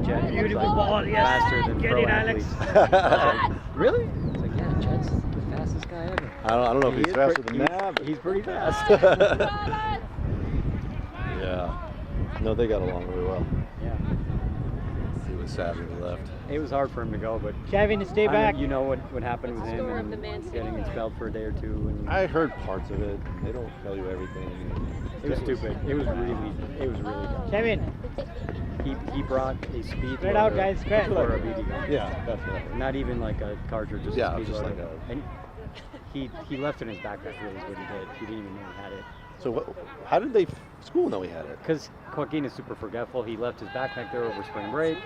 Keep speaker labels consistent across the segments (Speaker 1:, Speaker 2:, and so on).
Speaker 1: Jett.
Speaker 2: Beautiful
Speaker 1: like
Speaker 2: ball, yes.
Speaker 1: Faster than
Speaker 2: Get
Speaker 1: pro
Speaker 2: it, Alex.
Speaker 1: athletes. Really? It's like, yeah, Jett's the fastest guy ever.
Speaker 3: I don't know if he's faster than that, but
Speaker 1: he's pretty fast.
Speaker 3: Yeah. No, they got along really well.
Speaker 1: Yeah.
Speaker 3: He was sad when he left.
Speaker 1: It was hard for him to go, but
Speaker 2: Kevin, stay back.
Speaker 1: You know what happened with him and getting expelled for a day or two. And
Speaker 3: I heard parts of it. They don't tell you everything.
Speaker 1: it was stupid. It was really dumb.
Speaker 2: Kevin,
Speaker 1: He brought a speed
Speaker 2: spread out, guys. Spread.
Speaker 1: for a BB gun.
Speaker 3: Yeah, that's right.
Speaker 1: Not even like a cartridge, just
Speaker 3: Yeah,
Speaker 1: a speed
Speaker 3: just
Speaker 1: loader.
Speaker 3: like a-
Speaker 1: And he left it in his backpack. Really, is what he did. He didn't even know he had it.
Speaker 3: So how did they school know he had it?
Speaker 1: Because Joaquin is super forgetful. He left his backpack there over spring break.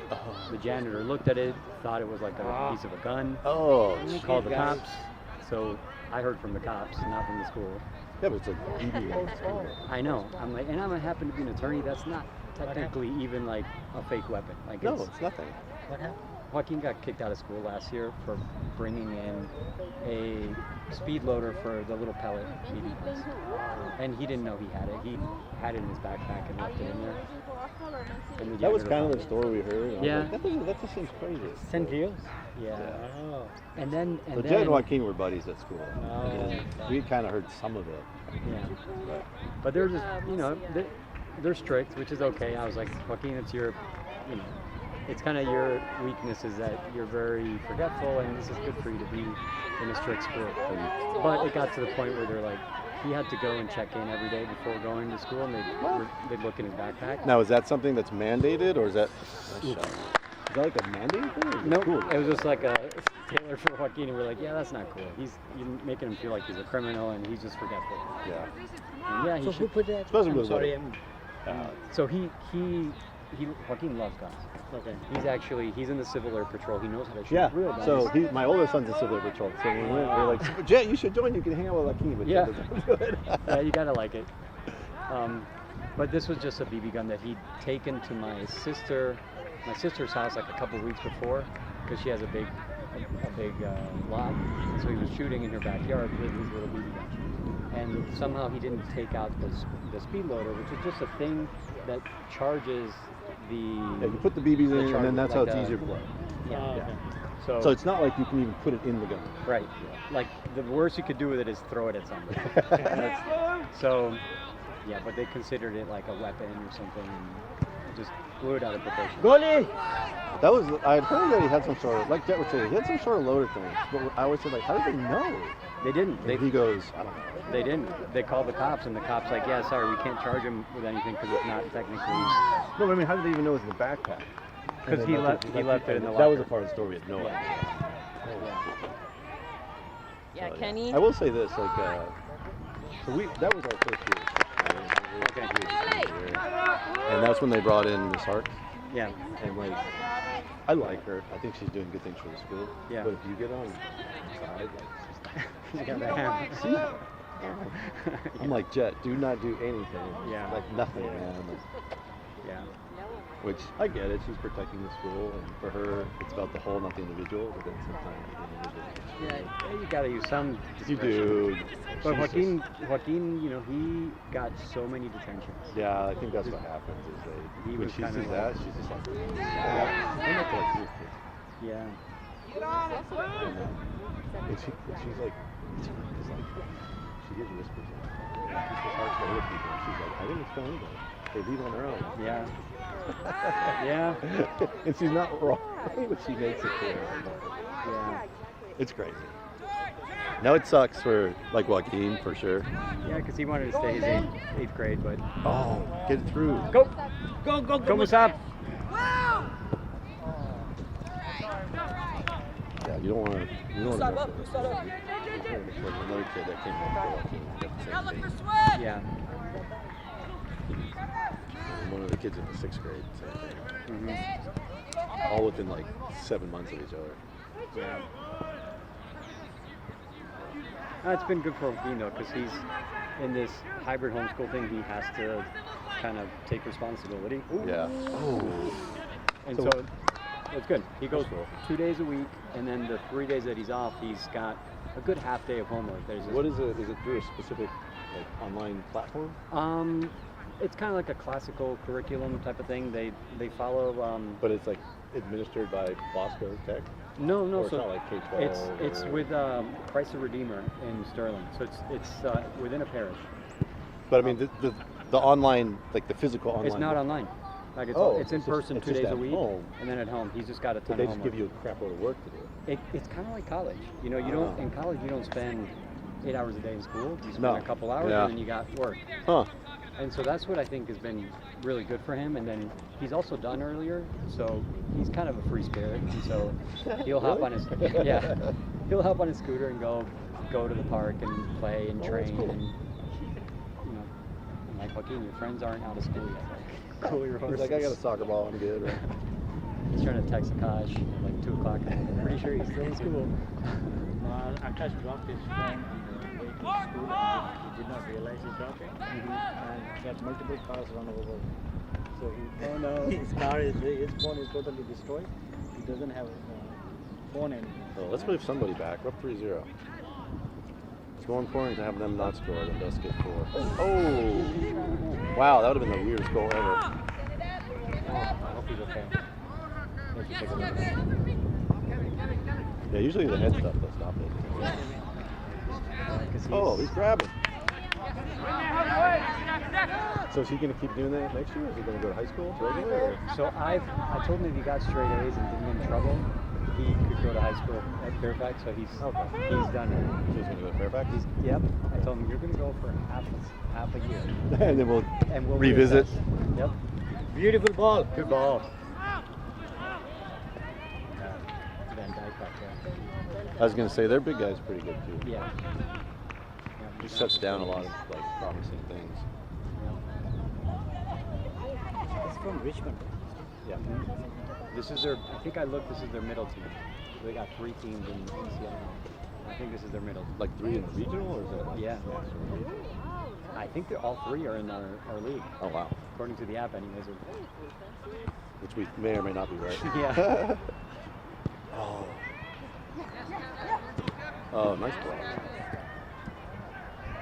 Speaker 1: The janitor looked at it, thought it was like a piece of a gun.
Speaker 3: Oh,
Speaker 1: Called the cops. So I heard from the cops, not from the school.
Speaker 3: yeah, but it's a BB gun.
Speaker 1: I know. I'm like, and I happen to be an attorney. That's not technically even like a fake weapon. Like
Speaker 3: No, it's nothing.
Speaker 2: What happened?
Speaker 1: Joaquin got kicked out of school last year for bringing in a speed loader for the little pellet BB guns. And he didn't know he had it. He had it in his backpack and left it in there. And the
Speaker 3: That was
Speaker 1: janitor
Speaker 3: kind of
Speaker 1: found
Speaker 3: the
Speaker 1: it.
Speaker 3: story we heard. And I
Speaker 1: Yeah.
Speaker 3: was like, that just seems crazy.
Speaker 2: St. Giles?
Speaker 1: Yeah.
Speaker 2: Oh.
Speaker 1: And then
Speaker 3: So Jett and Joaquin were buddies at school.
Speaker 2: Oh.
Speaker 3: And we kind of heard some of it.
Speaker 1: Yeah. But they're just, they're strict, which is okay. I was like, Joaquin, it's your, it's kind of your weakness is that you're very forgetful, and this is good for you to be in a strict sport. But it got to the point where they're like, he had to go and check in every day before going to school, and they'd look in his backpack.
Speaker 3: Now, is that something that's mandated, or is that like a mandated thing? Or is it
Speaker 1: Nope,
Speaker 3: cool?
Speaker 1: it was just like a tailor for Joaquin, and we're like, yeah, that's not cool. You're making him feel like he's a criminal, and he's just forgetful.
Speaker 3: Yeah.
Speaker 1: And yeah, he
Speaker 2: So
Speaker 1: should.
Speaker 2: who put that?
Speaker 3: Supposed to be
Speaker 2: I'm sorry.
Speaker 3: little.
Speaker 1: So he Joaquin loves guns.
Speaker 2: Okay.
Speaker 1: He's in the Civil Air Patrol. He knows how to shoot
Speaker 3: Yeah.
Speaker 1: real guns.
Speaker 3: So my older son's in Civil Air Patrol. So when we went, we were like, Jett, you should join. You can hang out with Joaquin. But
Speaker 1: Yeah.
Speaker 3: Jett doesn't do it.
Speaker 1: Yeah, you gotta like it. But this was just a BB gun that he'd taken to my sister's house like a couple weeks before, because she has a big lot. So he was shooting in her backyard with his little BB gun. And somehow he didn't take out the speed loader, which is just a thing that charges the.
Speaker 3: Yeah, you put the BBs in, and then that's how it's easier to play.
Speaker 1: Yeah.
Speaker 2: Oh, okay.
Speaker 3: So it's not like you can even put it in the gun.
Speaker 1: Right. Like the worst you could do with it is throw it at somebody. So, yeah, but they considered it like a weapon or something, and just blew it out of proportion.
Speaker 2: Goalie!
Speaker 3: That was, I had heard that he had some sort of, like Jett would say, he had some sort of loader thing. But I always said, like, how did they know?
Speaker 1: They didn't.
Speaker 3: And he goes, I don't know.
Speaker 1: They didn't. They called the cops, and the cops like, yeah, sorry, we can't charge him with anything because it's not technically.
Speaker 3: No, but I mean, how did they even know it was in the backpack?
Speaker 1: Because he left it in the locker.
Speaker 3: That was a part of the story we had no idea.
Speaker 4: Yeah, Kenny.
Speaker 3: I will say this, like, so that was our first year. And that's when they brought in Miss Hart.
Speaker 1: Yeah.
Speaker 3: And like, I like her. I think she's doing good things for the school.
Speaker 1: Yeah.
Speaker 3: But if you get on the side, like,
Speaker 1: You got the hand.
Speaker 3: see? I'm like, Jett, do not do anything.
Speaker 1: Yeah.
Speaker 3: Like nothing, man. Like,
Speaker 1: Yeah.
Speaker 3: which I get it. She's protecting the school, and for her, it's about the whole, not the individual. But then sometimes the individual.
Speaker 1: Yeah, you gotta use some
Speaker 3: You
Speaker 1: discretion.
Speaker 3: do.
Speaker 1: But
Speaker 3: Jesus.
Speaker 1: Joaquin, he got so many detentions.
Speaker 3: Yeah, I think that's what happens. Is they
Speaker 1: He
Speaker 3: when
Speaker 1: was
Speaker 3: she
Speaker 1: kinda
Speaker 3: sees
Speaker 1: like-
Speaker 3: that, she's just like, I'm not like you.
Speaker 1: Yeah.
Speaker 3: And she's like, it's like, she gives whispers. She's so hard to other people. And she's like, I didn't expel anybody. They leave on their own.
Speaker 1: Yeah. Yeah.
Speaker 3: And she's not wrong, but she makes it clear.
Speaker 1: Yeah.
Speaker 3: It's crazy. Now it sucks for like Joaquin for sure.
Speaker 1: Yeah, because he wanted to stay his eighth grade, but
Speaker 3: Oh, get it through.
Speaker 1: go,
Speaker 2: Go!
Speaker 1: what's up?
Speaker 3: Yeah, you don't want to. You don't want to. Another kid that came up for Joaquin got the same thing.
Speaker 1: Yeah.
Speaker 3: And one of two kids in the 6th grade, same thing.
Speaker 1: Mm-hmm.
Speaker 3: All within like 7 months of each other.
Speaker 1: Yeah. It's been good for him, because he's in this hybrid homeschool thing. He has to kind of take responsibility.
Speaker 3: Yeah. Oh.
Speaker 1: And
Speaker 3: So-
Speaker 1: so it's good. He goes
Speaker 3: Cool.
Speaker 1: 2 days a week, and then the 3 days that he's off, he's got a good half day of homework. There's this,
Speaker 3: What is it? Is it through a specific like online platform?
Speaker 1: It's kind of like a classical curriculum type of thing. They follow.
Speaker 3: But it's like administered by Bosco Tech?
Speaker 1: No,
Speaker 3: Or it's
Speaker 1: so
Speaker 3: not like K-12?
Speaker 1: it's
Speaker 3: or-
Speaker 1: with Christ the Redeemer in Sterling. So it's within a parish.
Speaker 3: But I mean, the online, like the physical online.
Speaker 1: It's not online. Like it's
Speaker 3: Oh,
Speaker 1: it's in
Speaker 3: it's just-
Speaker 1: person
Speaker 3: it's
Speaker 1: 2
Speaker 3: just
Speaker 1: days a
Speaker 3: at
Speaker 1: week,
Speaker 3: home.
Speaker 1: and then at home he's just got a
Speaker 3: But
Speaker 1: ton
Speaker 3: they
Speaker 1: of
Speaker 3: just
Speaker 1: homework.
Speaker 3: give you a crap load of work to do.
Speaker 1: It's kind of like college. You
Speaker 3: Oh.
Speaker 1: don't in college you don't spend 8 hours a day in school. You spend
Speaker 3: No.
Speaker 1: a couple hours
Speaker 3: Yeah.
Speaker 1: and then you got work.
Speaker 3: Huh.
Speaker 1: And so that's what I think has been really good for him. And then he's also done earlier, so he's kind of a free spirit. And so he'll hop on his he'll hop on his scooter and go to the park and play and
Speaker 3: Oh,
Speaker 1: train.
Speaker 3: that's cool.
Speaker 1: And I'm like, okay, your friends aren't out of school yet. Like, cool your
Speaker 3: He's
Speaker 1: horses.
Speaker 3: like, I got a soccer ball, I'm good. Right?
Speaker 1: He's trying to text Akash at like 2 o'clock. I'm pretty sure he's still in school.
Speaker 2: Akash dropped his phone on the way to school and he did not realize he dropped it. And he had multiple cars run over. So
Speaker 1: Oh, no.
Speaker 2: his phone is totally destroyed. He doesn't have a phone anymore.
Speaker 3: Oh, let's move somebody back. We're up 3-0. It's more important to have them not score than us get 4. Oh! Wow, that would have been the weirdest goal ever.
Speaker 1: I hope he's okay. Thank you, take a look.
Speaker 3: Yeah, usually the head stuff will stop it.
Speaker 1: 'Cause
Speaker 3: Oh, he's grabbing. So is he going to keep doing that next year? Is he going to go to high school regular? Or?
Speaker 1: So I told him if he got straight A's and didn't get in trouble, he could go to high school at Fairfax. So he's done it.
Speaker 3: So he's going to go to Fairfax?
Speaker 1: Yep. I told him you're going to go for half a year,
Speaker 3: And then we'll revisit.
Speaker 1: reassess. Yep.
Speaker 2: Beautiful ball.
Speaker 1: Good ball. Van Dyke back there.
Speaker 3: I was going to say, their big guy's pretty good too.
Speaker 1: Yeah.
Speaker 3: He shuts down a lot of like promising things.
Speaker 2: It's from Richmond.
Speaker 1: Yeah. This is their. I think I looked. This is their middle team. So they got 3 teams in Seattle. I think this is their middle.
Speaker 3: Like 3 in the regional, or is it like
Speaker 1: Yeah. I think they're all 3 are in our league.
Speaker 3: Oh wow.
Speaker 1: According to the app, anyways.
Speaker 3: Which we may or may not be right.
Speaker 1: Yeah.
Speaker 3: Oh. Oh, nice ball.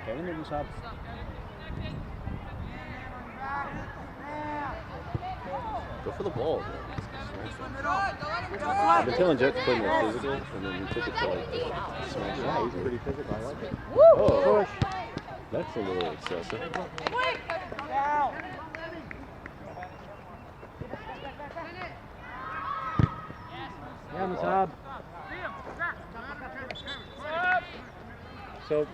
Speaker 1: Okay, then we stop.
Speaker 3: Go for the ball. I've been telling Jett to play more physical, and then he took it to like smash.
Speaker 1: Yeah, he's pretty physical. I like it.
Speaker 3: Oh, that's a little excessive.
Speaker 1: Yeah, Musab. So,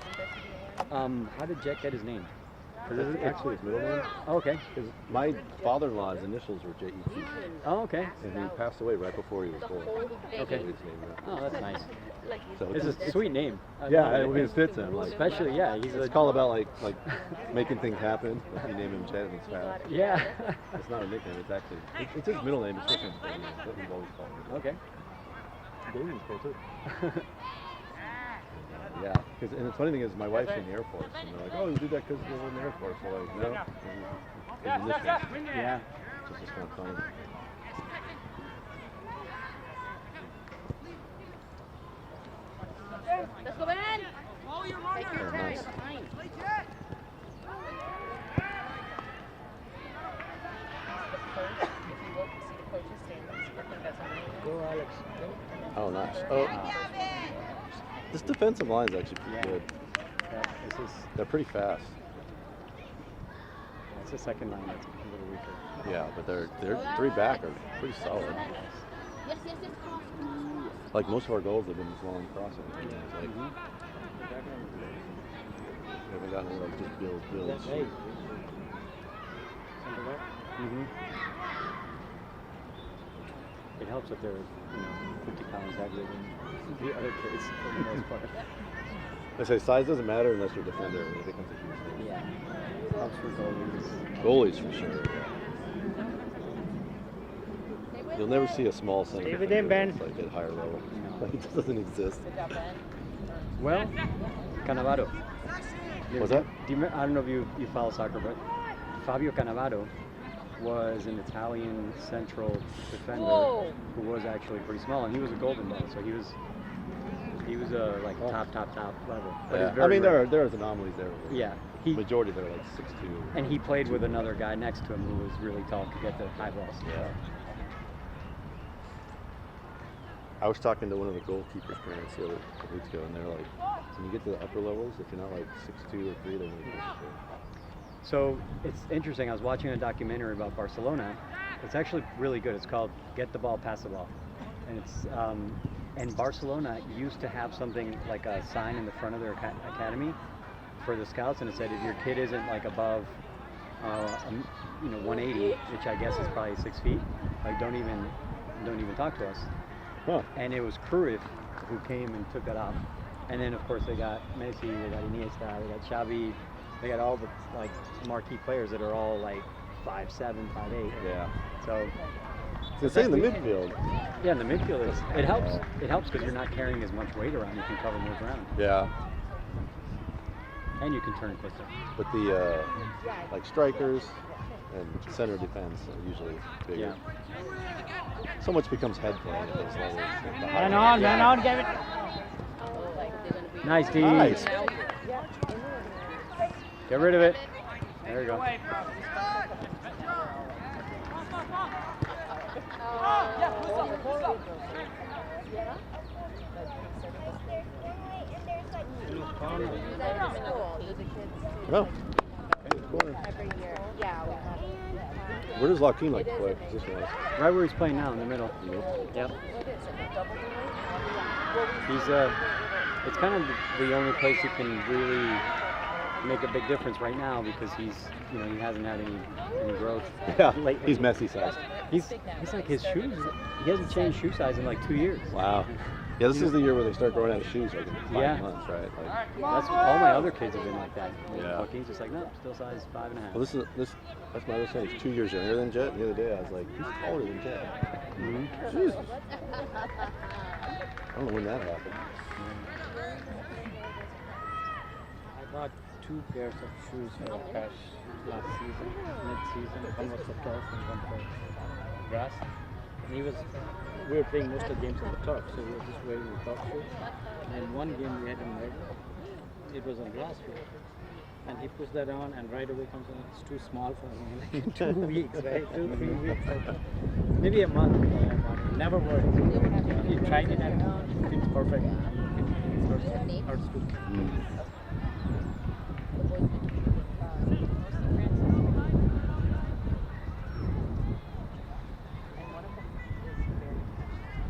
Speaker 1: how did Jett get his name?
Speaker 3: This is actually his middle name.
Speaker 1: Oh, okay.
Speaker 3: Because my father-in-law's initials were Jett,
Speaker 1: Oh, okay.
Speaker 3: and he passed away right before he was born.
Speaker 1: Okay.
Speaker 3: His name,
Speaker 1: Oh, that's nice.
Speaker 3: so
Speaker 1: It's a sweet name.
Speaker 3: yeah, it fits him. Like,
Speaker 1: Especially, yeah, he's
Speaker 3: it's
Speaker 1: a.
Speaker 3: all about like making things happen. Like you name him Jett and it's fast.
Speaker 1: Yeah.
Speaker 3: It's not a nickname. It's actually it's his middle name. It's just his name. It's what we've always called him.
Speaker 1: Okay.
Speaker 3: Damon's cool too. Yeah, and the funny thing is, my wife's in the Air Force, and they're like, "Oh, you did that because you're in the Air Force." So like, no, his initials.
Speaker 1: Yeah.
Speaker 3: It's just kind of funny.
Speaker 4: Let's go, man.
Speaker 3: Oh, nice.
Speaker 2: Go, Alex.
Speaker 3: Oh, nice. Oh, this defensive line is actually pretty
Speaker 1: Yeah.
Speaker 3: good.
Speaker 1: Yeah, this is.
Speaker 3: They're pretty fast.
Speaker 1: It's the second line that's a little weaker.
Speaker 3: Yeah, but their 3 back are pretty solid.
Speaker 4: Yes, yes, yes.
Speaker 3: Like most of our goals have been this long crossing. You know, it's like, we haven't gotten to like just builds.
Speaker 2: Hey.
Speaker 1: Mm-hmm. It helps that they're 50 pounds heavier than the other kids for the most part.
Speaker 3: I say size doesn't matter unless you're a defender. It becomes a huge thing.
Speaker 1: Yeah. Helps for goalies.
Speaker 3: Goalies for sure. Yeah. You'll never see a small center
Speaker 2: Stay with
Speaker 3: defender
Speaker 2: him,
Speaker 3: that's, like at higher level.
Speaker 1: No.
Speaker 3: Like, it just doesn't exist.
Speaker 1: Well, Cannavaro.
Speaker 3: What's that?
Speaker 1: I don't know if you follow soccer, but Fabio Cannavaro was an Italian central defender
Speaker 4: Whoa.
Speaker 1: who was actually pretty small, and he was a golden ball, so he was a like top level. But it's
Speaker 3: Yeah.
Speaker 1: very
Speaker 3: I mean,
Speaker 1: rare.
Speaker 3: there's anomalies there.
Speaker 1: Yeah,
Speaker 3: Majority they're like 6'2".
Speaker 1: and he played with another guy next to him who was really tall, could get the high balls.
Speaker 3: Yeah. I was talking to one of the goalkeepers' parents the other couple weeks ago, and they're like, when you get to the upper levels, if you're not like 6'2" or 3, they're going to get you.
Speaker 1: So it's interesting. I was watching a documentary about Barcelona. It's actually really good. It's called "Get the Ball, Pass the Ball," and it's and Barcelona used to have something like a sign in the front of their academy for the scouts, and it said if your kid isn't like above 180, which I guess is probably 6 feet, like don't even talk to us.
Speaker 3: Huh.
Speaker 1: And it was Cruyff who came and took that off. And then of course they got Messi, they got Iniesta, they got Xavi, they got all the like marquee players that are all like 5'7", 5'8".
Speaker 3: Yeah.
Speaker 1: So
Speaker 3: So say in the midfield.
Speaker 1: yeah, in the midfield it helps. It helps because you're not carrying as much weight around. You can cover more ground,
Speaker 3: Yeah.
Speaker 1: and you can turn quicker.
Speaker 3: But the like strikers and center defense are usually bigger.
Speaker 1: Yeah.
Speaker 3: So much becomes head play at those levels. The higher-
Speaker 2: Man on, Kevin.
Speaker 1: Nice, D.
Speaker 3: Nice.
Speaker 1: Get rid of it. There you go.
Speaker 3: No. Corner. Where does Joaquin like to play? Position-wise?
Speaker 1: Right where he's playing now, in the middle. Yep. He's it's kind of the only place he can really make a big difference right now because he hasn't had any growth.
Speaker 3: Yeah.
Speaker 1: lately.
Speaker 3: He's Messi sized.
Speaker 1: He's like his shoes. He hasn't changed shoe size in like 2 years.
Speaker 3: Wow. Yeah, this is the year where they start growing out of shoes, like in 5
Speaker 1: Yeah.
Speaker 3: months, right? Like,
Speaker 1: That's all my other kids have been like that.
Speaker 3: Yeah.
Speaker 1: Joaquin's just like, no, still size 5.5.
Speaker 3: well, that's my other son. He's 2 years younger than Jett. And the other day, I was like, he's taller than Jett.
Speaker 1: Mhm.
Speaker 3: Jesus. I don't know when that happened.
Speaker 2: I bought 2 pairs of shoes for cash last season, mid-season. One was for turf and one for grass. And we were playing most of the games on the turf, so we were just wearing the turf shoes. And one game we had in Melbourne, it was on grass field. And he puts that on and right away comes on, it's too small for me. Like in 2 weeks, right? 2-3 weeks. Maybe a month. Never worked. He tried it and it's perfect. It hurts too.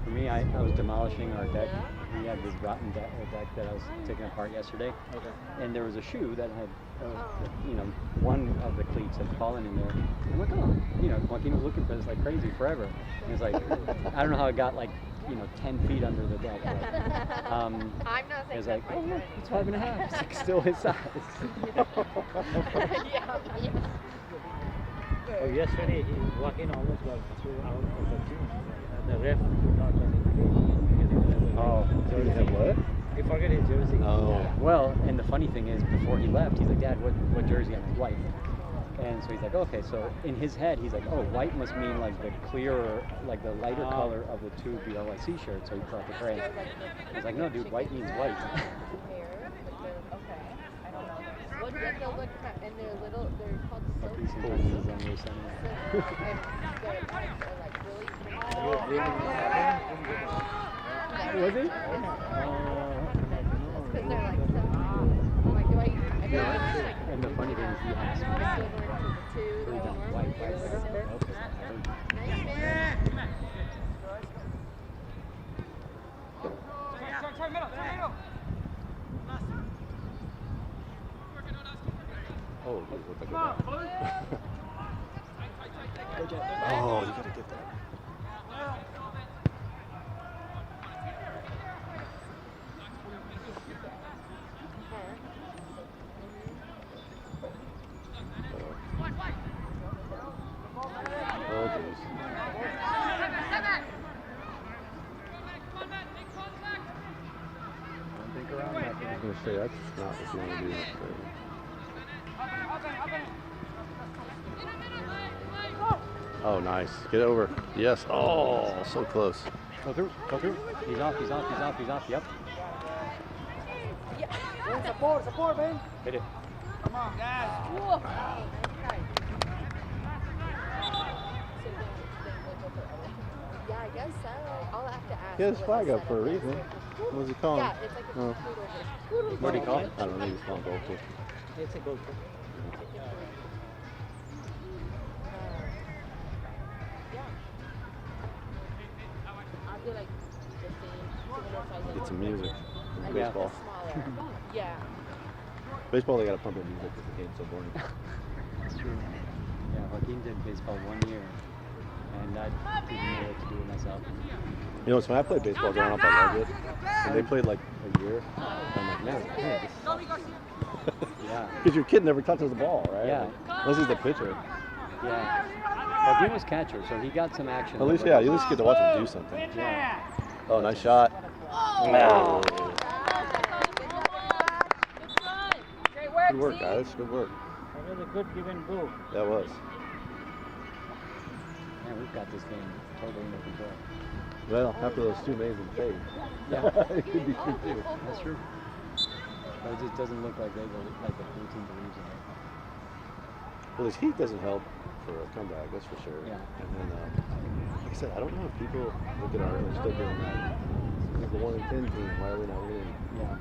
Speaker 1: For me, I was demolishing our deck. We had this rotten deck that I was taking apart yesterday.
Speaker 2: Okay.
Speaker 1: And there was a shoe that had, one of the cleats had fallen in there. I'm like, oh, Joaquin was looking for this like crazy forever. And it's like, I don't know how it got like, 10 feet under the deck. But,
Speaker 4: I'm not saying
Speaker 1: it was like, oh, look, it's 5.5. It's like still his size.
Speaker 2: Oh, yesterday, Joaquin almost got thrown out of the team. The ref could not let him play because he was
Speaker 3: He didn't have what?
Speaker 2: He forgot his jersey.
Speaker 3: Oh.
Speaker 1: Well, and the funny thing is, before he left, he's like, Dad, what jersey am I? White. And so he's like, okay, so in his head, he's like, oh, white must mean like the clearer, like the lighter color of the two BRYC shirts, so he brought the gray. I was like, no, dude, white means white.
Speaker 4: What does they look and they're little, they're called
Speaker 1: But
Speaker 4: silk.
Speaker 1: these sometimes is on your center. Was it?
Speaker 4: Because they're like so I'm like, do I
Speaker 1: And the funny thing is, he asked me. So he's on white.
Speaker 3: Oh, what the God. Oh, you gotta get that. Oh, geez. gonna say that's not what you want to do. Oh, nice. Get over. Yes. Oh, so close.
Speaker 1: Go through. Go through. He's off. He's off. He's off. He's off. Yep.
Speaker 2: Support, man.
Speaker 1: Hit it.
Speaker 2: Come on, guys.
Speaker 4: Yeah, I guess so. I'll have to ask.
Speaker 3: He had his
Speaker 4: what
Speaker 3: flag
Speaker 4: the
Speaker 3: up for a
Speaker 4: setup is.
Speaker 3: reason. What was he calling?
Speaker 4: Yeah, it's like a
Speaker 3: Oh.
Speaker 1: What do you call it?
Speaker 3: I don't know. He was calling goal kick.
Speaker 2: It's a goal kick.
Speaker 4: Yeah. I'll do like the same, similar size.
Speaker 3: Get some music.
Speaker 4: I
Speaker 3: From
Speaker 4: guess
Speaker 3: baseball.
Speaker 4: smaller. Yeah.
Speaker 3: Baseball, they got to pump in music because the game's so boring.
Speaker 1: That's true. Yeah, Joaquin did baseball 1 year, and I didn't know what to do with myself.
Speaker 3: You know, so when I played baseball growing up, I loved it. And they played like a year. I'm like, man, this
Speaker 1: Yeah.
Speaker 3: because your kid never touches the ball, right?
Speaker 1: Yeah.
Speaker 3: Like, unless he's the pitcher.
Speaker 1: Yeah. Well, he was catcher, so he got some action.
Speaker 3: At least, yeah, you at least get to watch him do something.
Speaker 1: Yeah.
Speaker 3: Oh, nice shot. Oh.
Speaker 4: Great work,
Speaker 3: Good work,
Speaker 4: Z.
Speaker 3: guys. Good work.
Speaker 2: That was a good give and go.
Speaker 3: That was.
Speaker 1: Yeah, we've got this game totally under control.
Speaker 3: Well, after those two amazing saves.
Speaker 1: Yeah.
Speaker 3: It could be true, too.
Speaker 1: That's true. But it just doesn't look like the blue team believes in it.
Speaker 3: Well, this heat doesn't help for a comeback, that's for sure.
Speaker 1: Yeah.
Speaker 3: And then, like I said, I don't know if people look at our, they're still doing that. Like the 1 in 10 team, why are we not winning?
Speaker 1: Yeah.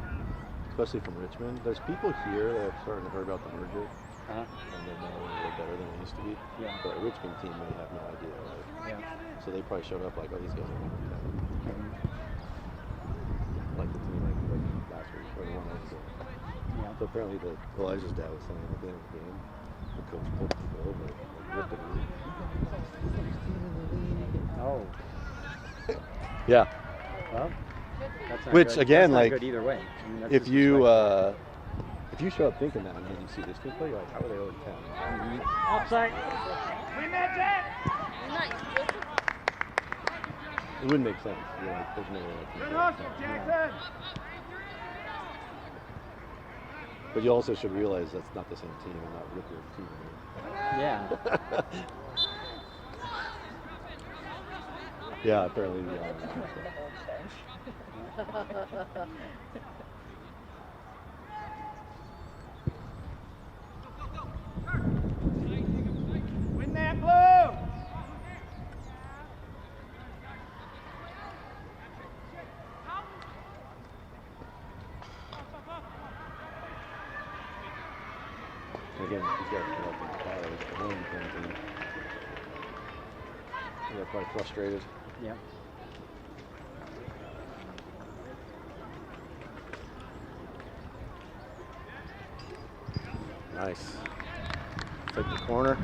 Speaker 3: Especially from Richmond. There's people here that are starting to hear about the merger.
Speaker 1: Uh-huh.
Speaker 3: And they're now a little better than it used to be.
Speaker 1: Yeah.
Speaker 3: But a Richmond team may have no idea, right?
Speaker 1: Yeah.
Speaker 3: So they probably showed up like, oh, these guys are going to do that.
Speaker 1: Mhm.
Speaker 3: Like the team like last week or the one week ago.
Speaker 1: Yeah.
Speaker 3: So apparently Elijah's dad was saying at the end of the game, the coach pulled people over, like ripped them.
Speaker 1: Oh.
Speaker 3: Yeah.
Speaker 1: Well, that's not
Speaker 3: Which,
Speaker 1: good.
Speaker 3: again,
Speaker 1: That's not
Speaker 3: like,
Speaker 1: good either way. I mean, that's
Speaker 3: If you
Speaker 1: disrespectful.
Speaker 3: if you show up thinking that and then you see this team play, you're like, how are they 0 10?
Speaker 2: Offside. Win that, Jett.
Speaker 4: Nice.
Speaker 3: It wouldn't make sense. You're like, there's no way.
Speaker 2: Good hustle, Jackson.
Speaker 3: But you also should realize that's not the same team and not with your team.
Speaker 1: Yeah.
Speaker 3: Yeah, apparently.
Speaker 2: Win that blue.
Speaker 3: Again, these guys come up in college, the home team. They're probably frustrated.
Speaker 1: Yeah.
Speaker 3: Nice. Take the corner.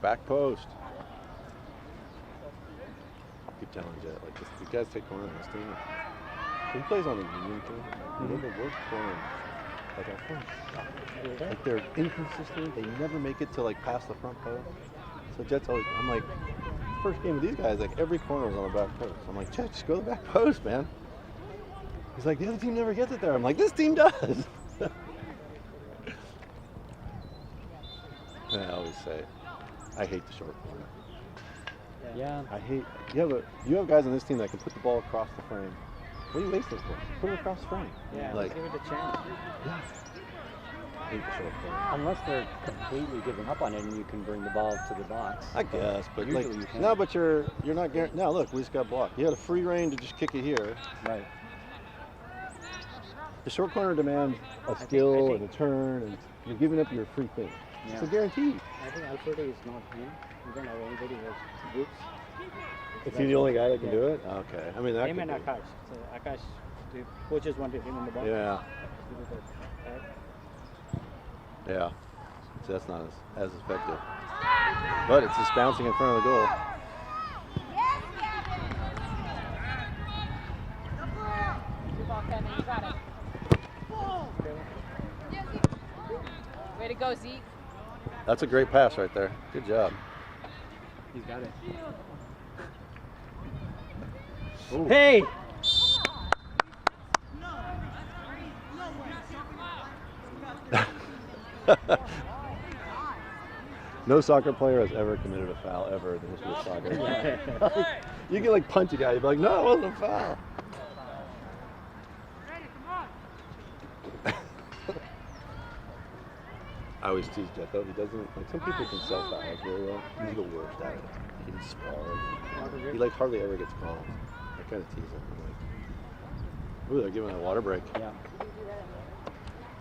Speaker 3: Back post. I keep telling Jett, like, this, these guys take corner on this team. He plays on the Union team. They're the worst corner. Like, our front. Like, they're inconsistent. They never make it to, like, past the front post. So Jett's always, I'm like, first game with these guys, like, every corner was on the back post. I'm like, Jett, just go to the back post, man. He's like, the other team never gets it there. I'm like, this team does. And I always say, I hate the short corner.
Speaker 1: Yeah.
Speaker 3: I hate, you have guys on this team that can put the ball across the frame. What do you waste this for? Put it across the frame.
Speaker 2: Yeah,
Speaker 3: Like,
Speaker 2: give it a chance.
Speaker 3: yeah. I hate the short corner.
Speaker 1: Unless they're completely giving up on it and you can bring the ball to the box.
Speaker 3: I guess, but like,
Speaker 1: Usually you can.
Speaker 3: no, but you're not guaranteed. Now look, we just got blocked. You had a free reign to just kick it here.
Speaker 1: Right.
Speaker 3: The short corner demands a skill and a turn, and you're giving up your free thing.
Speaker 1: Yeah.
Speaker 3: It's a guarantee.
Speaker 2: I think Alfredo is not him. We don't have anybody who has boots.
Speaker 3: Is he the only guy that can
Speaker 2: Yeah.
Speaker 3: do it? Okay. I mean, that
Speaker 2: Him
Speaker 3: could
Speaker 2: and
Speaker 3: be.
Speaker 2: Akash. So Akash, the coaches wanted him in the box.
Speaker 3: Yeah.
Speaker 2: Give it a try.
Speaker 3: Yeah. So that's not as effective. But it's just bouncing in front of the goal.
Speaker 4: Good ball, Kevin. You got it. Way to go, Zeke.
Speaker 3: That's a great pass right there. Good job.
Speaker 1: He's got it.
Speaker 3: Ooh.
Speaker 1: Hey!
Speaker 3: No soccer player has ever committed a foul ever in the history of soccer. You can like punch a guy, you'd be like, no, it wasn't a foul. I always tease Jett though. He doesn't like some people can sell fouls really well. He's the worst at it. He can spar. He like hardly ever gets called. I kind of tease him. I'm like, ooh, they're giving a water break.
Speaker 1: Yeah.